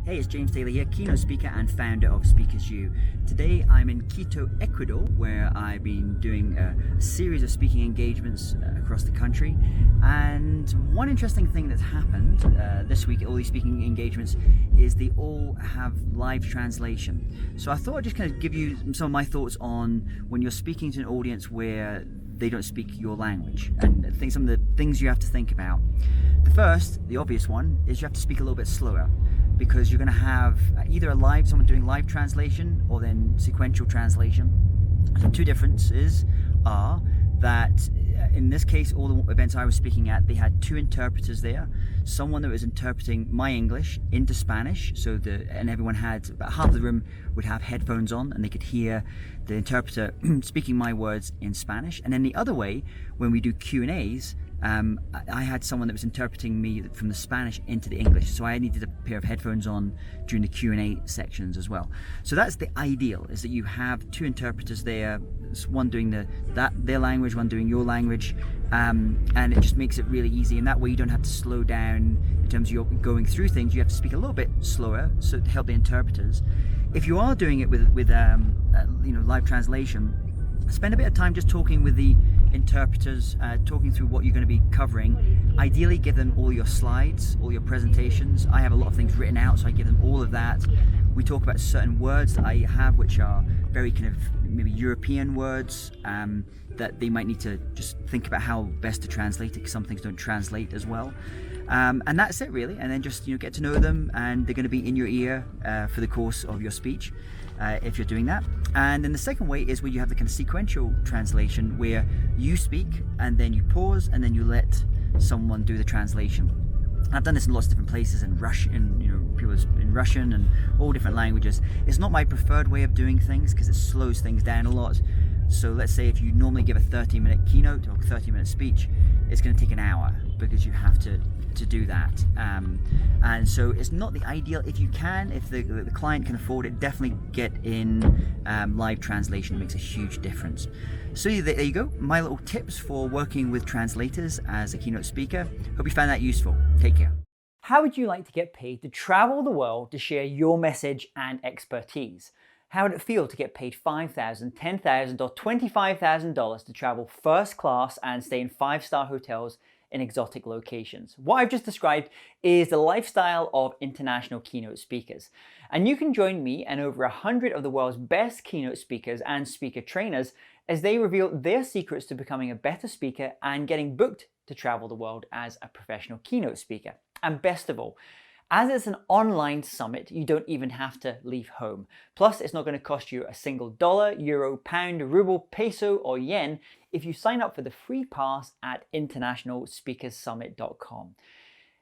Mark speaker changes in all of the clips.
Speaker 1: Hey, it's James Taylor here, keynote speaker and founder of Speakers U. Today I'm in Quito, Ecuador, where I've been doing a series of speaking engagements across the country. And one interesting thing that's happened this week at all these speaking engagements is they all have live translation. So I thought I'd just kind of give you some of my thoughts on when you're speaking to an audience where they don't speak your language, and I think some of the things you have to think about. The first, the obvious one, is you have to speak a little bit slower, because you're going to have either someone doing live translation or then sequential translation. The two differences are that in this case, all the events I was speaking at, they had two interpreters there. Someone that was interpreting my English into Spanish, and everyone had, about half the room would have headphones on and they could hear the interpreter speaking my words in Spanish. And then the other way, when we do Q&As, I had someone that was interpreting me from the Spanish into the English, so I needed a pair of headphones on during the Q&A sections as well. So that's the ideal, is that you have two interpreters there, one doing their language, one doing your language, and it just makes it really easy, and that way you don't have to slow down in terms of your going through things. You have to speak a little bit slower so to help the interpreters. If you are doing it with live translation, spend a bit of time just talking with the interpreters, talking through what you're going to be covering. Ideally give them all your slides, all your presentations. I have a lot of things written out, so I give them all of that. We talk about certain words that I have which are very kind of maybe European words that they might need to just think about how best to translate it, because some things don't translate as well. And that's it really, and then just get to know them, and they're going to be in your ear for the course of your speech if you're doing that. And then the second way is where you have the kind of sequential translation, where you speak and then you pause and then you let someone do the translation. I've done this in lots of different places, in Russian, people in Russian and all different languages. It's not my preferred way of doing things because it slows things down a lot. So let's say if you normally give a 30-minute keynote or 30-minute speech, it's going to take an hour because you have to do that. And so it's not the ideal. If you can, if the client can afford it, definitely get in live translation. It makes a huge difference. So there you go, my little tips for working with translators as a keynote speaker. Hope you found that useful. Take care.
Speaker 2: How would you like to get paid to travel the world to share your message and expertise? How would it feel to get paid $5,000, $10,000, or $25,000 to travel first class and stay in 5-star hotels in exotic locations? What I've just described is the lifestyle of international keynote speakers. And you can join me and over 100 of the world's best keynote speakers and speaker trainers as they reveal their secrets to becoming a better speaker and getting booked to travel the world as a professional keynote speaker. And best of all, as it's an online summit, you don't even have to leave home. Plus, it's not going to cost you a single dollar, euro, pound, ruble, peso, or yen if you sign up for the free pass at internationalspeakerssummit.com.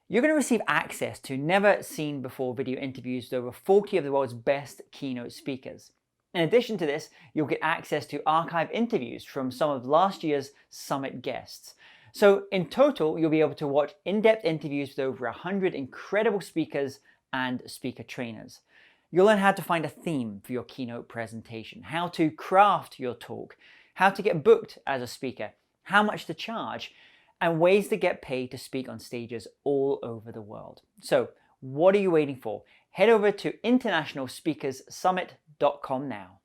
Speaker 2: You're going to receive access to never seen before video interviews with over 40 of the world's best keynote speakers. In addition to this, you'll get access to archive interviews from some of last year's summit guests. So in total, you'll be able to watch in-depth interviews with over 100 incredible speakers and speaker trainers. You'll learn how to find a theme for your keynote presentation, how to craft your talk, how to get booked as a speaker, how much to charge, and ways to get paid to speak on stages all over the world. So what are you waiting for? Head over to internationalspeakerssummit.com now.